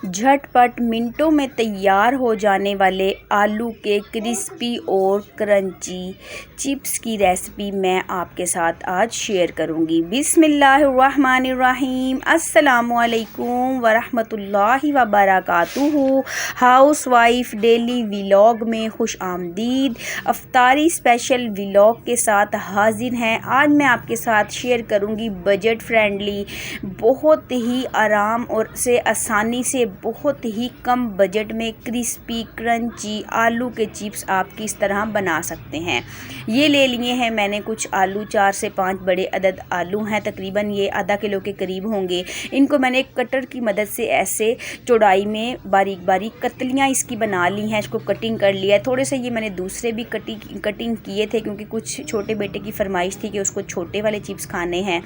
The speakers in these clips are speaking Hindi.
झटपट मिनटों में तैयार हो जाने वाले आलू के क्रिस्पी और क्रंची चिप्स की रेसिपी मैं आपके साथ आज शेयर करूंगी। बिस्मिल्लाहिर्रहमानिर्रहीम। अस्सलामुअलैकुम वरहमतुल्लाहि वबरकातुहू। हाउस वाइफ डेली व्लॉग में खुश आमदीद। अफ्तारी स्पेशल व्लॉग के साथ हाजिर हैं। आज मैं आपके साथ शेयर करूंगी बजट फ्रेंडली, बहुत ही आराम और से आसानी से बहुत ही कम बजट में क्रिस्पी क्रंची आलू के चिप्स आप किस तरह बना सकते हैं। ये ले लिए हैं मैंने कुछ आलू, 4 से 5 बड़े अदद आलू हैं, तकरीबन ये आधा किलो के करीब होंगे। इनको मैंने कटर की मदद से ऐसे चौड़ाई में बारीक बारीक कतलियाँ इसकी बना ली हैं। इसको कटिंग कर लिया है। थोड़े से ये मैंने दूसरे भी कटिंग किए थे क्योंकि कुछ छोटे बेटे की फरमाइश थी कि उसको छोटे वाले चिप्स खाने हैं।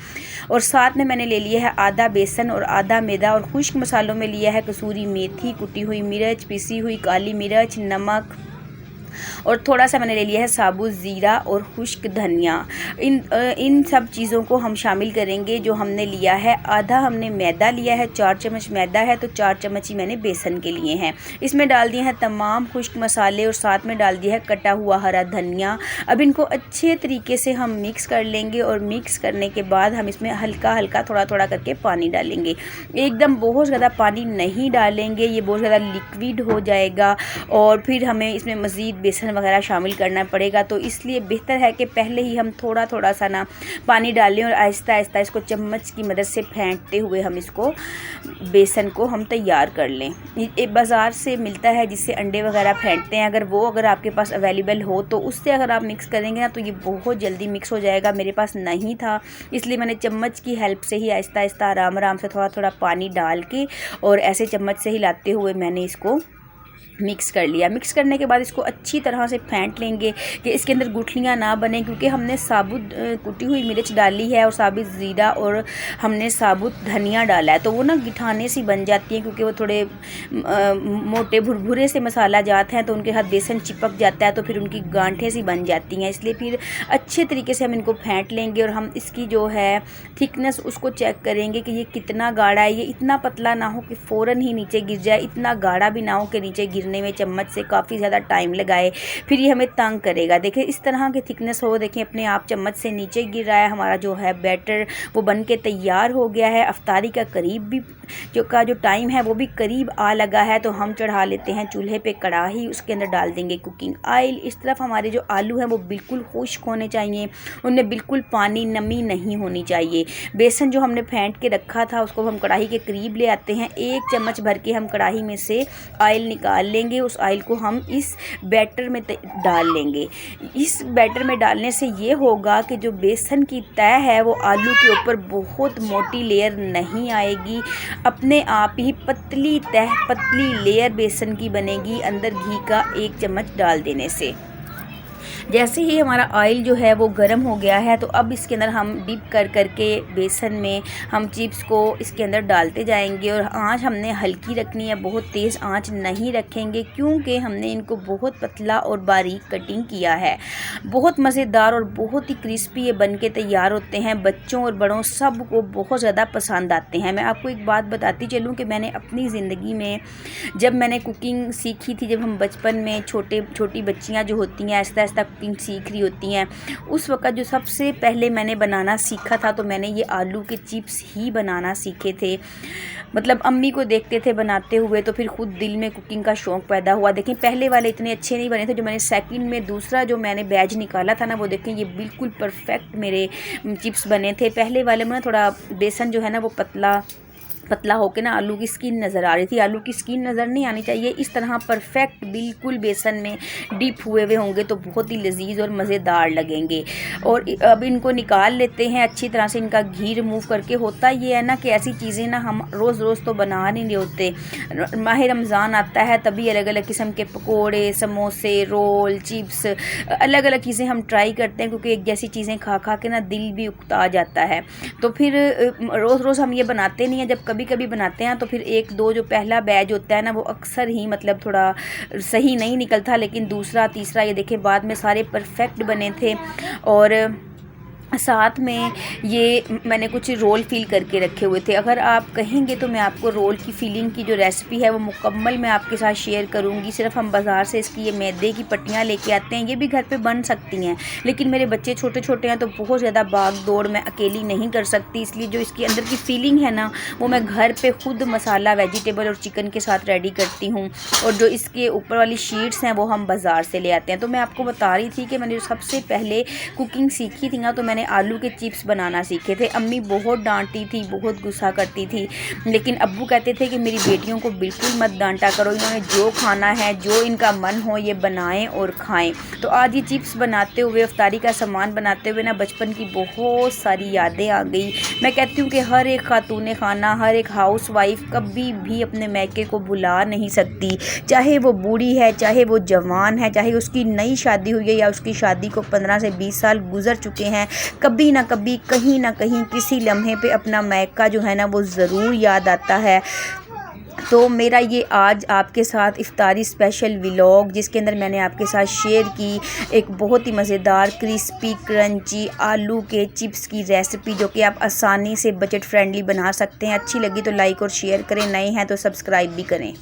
और साथ में मैंने ले लिया है आधा बेसन और आधा मैदा, और खुश्क मसालों में लिया है कसूरी मेथी, कुटी हुई मिर्च, पिसी हुई काली मिर्च, नमक, और थोड़ा सा मैंने ले लिया है साबुत ज़ीरा और खुश्क धनिया। इन सब चीज़ों को हम शामिल करेंगे। जो हमने लिया है, आधा हमने मैदा लिया है, 4 चम्मच मैदा है, तो 4 चम्मच ही मैंने बेसन के लिए हैं। इसमें डाल दिए हैं तमाम खुश्क मसाले और साथ में डाल दिया है कटा हुआ हरा धनिया। अब इनको अच्छे तरीके से हम मिक्स कर लेंगे, और मिक्स करने के बाद हम इसमें हल्का हल्का थोड़ा थोड़ा करके पानी डालेंगे। एकदम बहुत ज़्यादा पानी नहीं डालेंगे, ये बहुत ज़्यादा लिक्विड हो जाएगा और फिर हमें इसमें मज़ीद बेसन वगैरह शामिल करना पड़ेगा। तो इसलिए बेहतर है कि पहले ही हम थोड़ा थोड़ा सा ना पानी डालें और आहिस्ता आहिस्ता इसको चम्मच की मदद से फेंटते हुए हम इसको बेसन को हम तैयार कर लें। ये बाज़ार से मिलता है जिससे अंडे वगैरह फेंटते हैं, अगर आपके पास अवेलेबल हो तो उससे अगर आप मिक्स करेंगे ना तो ये बहुत जल्दी मिक्स हो जाएगा। मेरे पास नहीं था, इसलिए मैंने चम्मच की हेल्प से ही आहिस्ता आहिस्ता आराम आराम से थोड़ा थोड़ा पानी डाल के और ऐसे चम्मच से हिलाते हुए मैंने इसको मिक्स कर लिया। मिक्स करने के बाद इसको अच्छी तरह से फेंट लेंगे कि इसके अंदर गुठलियाँ ना बने, क्योंकि हमने साबुत कुटी हुई मिर्च डाली है और साबुत ज़ीरा और हमने साबुत धनिया डाला है, तो वो ना गिठाने सी बन जाती हैं क्योंकि वो थोड़े मोटे भुरभुरे से मसाला जाते हैं तो उनके साथ बेसन चिपक जाता है, तो फिर उनकी गांठें सी बन जाती हैं। इसलिए फिर अच्छे तरीके से हम इनको फेंट लेंगे और हम इसकी जो है थिकनेस उसको चेक करेंगे कि ये कितना गाढ़ा है। ये इतना पतला ना हो कि फ़ौरन ही नीचे गिर जाए, इतना गाढ़ा भी ना हो कि नीचे गिरने में चम्मच से काफ़ी ज़्यादा टाइम लगाए, फिर ये हमें तंग करेगा। देखें इस तरह की थिकनेस हो, देखें अपने आप चम्मच से नीचे गिर रहा है। हमारा जो है बैटर वो बन के तैयार हो गया है। अफ्तारी का करीब भी जो टाइम है वो भी करीब आ लगा है, तो हम चढ़ा लेते हैं चूल्हे पे कढ़ाई, उसके अंदर डाल देंगे कुकिंग ऑयल। इस तरफ हमारे जो आलू हैं वो बिल्कुल खुश्क होने चाहिए, उनमें बिल्कुल पानी नमी नहीं होनी चाहिए। बेसन जो हमने फेंट के रखा था उसको हम कढ़ाई के करीब ले आते हैं। 1 चम्मच भर के हम कढ़ाई में से ऑयल निकाल लेंगे। उस ऑयल को हम इस बैटर में डाल लेंगे। इस बैटर में डालने से ये होगा कि जो बेसन की तह है वो आलू के ऊपर बहुत मोटी लेयर नहीं आएगी, अपने आप ही पतली तह, पतली लेयर बेसन की बनेगी अंदर घी का 1 चम्मच डाल देने से। जैसे ही हमारा ऑयल जो है वो गर्म हो गया है, तो अब इसके अंदर हम डिप कर करके बेसन में हम चिप्स को इसके अंदर डालते जाएंगे। और आंच हमने हल्की रखनी है, बहुत तेज़ आंच नहीं रखेंगे क्योंकि हमने इनको बहुत पतला और बारीक कटिंग किया है। बहुत मज़ेदार और बहुत ही क्रिस्पी ये बन के तैयार होते हैं। बच्चों और बड़ों सब को बहुत ज़्यादा पसंद आते हैं। मैं आपको एक बात बताती चलूँ कि मैंने अपनी ज़िंदगी में जब मैंने कुकिंग सीखी थी, जब हम बचपन में छोटी बच्चियाँ जो होती हैं आहिस्ता आहिस्ता कुकिंग सीख रही होती हैं, उस वक़्त जो सबसे पहले मैंने बनाना सीखा था तो मैंने ये आलू के चिप्स ही बनाना सीखे थे। मतलब अम्मी को देखते थे बनाते हुए, तो फिर खुद दिल में कुकिंग का शौक़ पैदा हुआ। देखें पहले वाले इतने अच्छे नहीं बने थे, जो मैंने सेकंड में दूसरा जो मैंने बैच निकाला था ना, वो देखें ये बिल्कुल परफेक्ट मेरे चिप्स बने थे। पहले वाले में थोड़ा बेसन जो है ना वो पतला होकर ना आलू की स्किन नज़र आ रही थी। आलू की स्किन नज़र नहीं आनी चाहिए, इस तरह परफेक्ट बिल्कुल बेसन में डिप हुए हुए होंगे तो बहुत ही लजीज और मज़ेदार लगेंगे। और अब इनको निकाल लेते हैं अच्छी तरह से, इनका घी रिमूव करके। होता ये है ना कि ऐसी चीज़ें ना हम रोज़ रोज़ तो बना नहीं रहे होते। माह रमज़ान आता है तभी अलग अलग किस्म के पकोड़े, समोसे, रोल, चिप्स, अलग अलग चीज़ें हम ट्राई करते हैं, क्योंकि एक जैसी चीज़ें खा खा के ना दिल भी उकता जाता है। तो फिर रोज़ रोज़ हम ये बनाते नहीं हैं, जब कभी कभी बनाते हैं तो फिर 1-2 जो पहला बैच होता है ना वो अक्सर ही मतलब थोड़ा सही नहीं निकलता, लेकिन दूसरा तीसरा ये देखें बाद में सारे परफेक्ट बने थे। और साथ में ये मैंने कुछ रोल फ़िल करके रखे हुए थे। अगर आप कहेंगे तो मैं आपको रोल की फ़िलिंग की जो रेसिपी है वो मुकम्मल मैं आपके साथ शेयर करूँगी। सिर्फ हम बाज़ार से इसकी ये मैदे की पट्टियाँ लेके आते हैं, ये भी घर पे बन सकती हैं, लेकिन मेरे बच्चे छोटे छोटे हैं तो बहुत ज़्यादा भाग दौड़ मैं अकेली नहीं कर सकती, इसलिए जो इसके अंदर की फ़िलिंग है ना वो मैं घर पर ख़ुद मसाला वेजिटेबल और चिकन के साथ रेडी करती हूँ। और जो इसके ऊपर वाली शीट्स हैं वो हम बाज़ार से ले आते हैं। तो मैं आपको बता रही थी कि मैंने सबसे पहले कुकिंग सीखी थी ना तो मैंने आलू के चिप्स बनाना सीखे थे। अम्मी बहुत डांटती थी, बहुत गुस्सा करती थी, लेकिन अब्बू कहते थे कि मेरी बेटियों को बिल्कुल मत डांटा करो, इन्होंने जो खाना है, जो इनका मन हो ये बनाएं और खाएं। तो आज ये चिप्स बनाते हुए, इफ्तारी का सामान बनाते हुए ना बचपन की बहुत सारी यादें आ गई। मैं कहती हूँ कि हर एक खातून खाना, हर एक हाउस वाइफ कभी भी अपने मैके को भुला नहीं सकती, चाहे वो बूढ़ी है, चाहे वो जवान है, चाहे उसकी नई शादी हुई है या उसकी शादी को 15 से 20 साल गुजर चुके हैं, कभी ना कभी कहीं ना कहीं किसी लम्हे पे अपना मैका जो है ना वो ज़रूर याद आता है। तो मेरा ये आज आपके साथ इफ्तारी स्पेशल व्लॉग, जिसके अंदर मैंने आपके साथ शेयर की एक बहुत ही मज़ेदार क्रिस्पी क्रंची आलू के चिप्स की रेसिपी, जो कि आप आसानी से बजट फ्रेंडली बना सकते हैं। अच्छी लगी तो लाइक और शेयर करें, नए हैं तो सब्सक्राइब भी करें।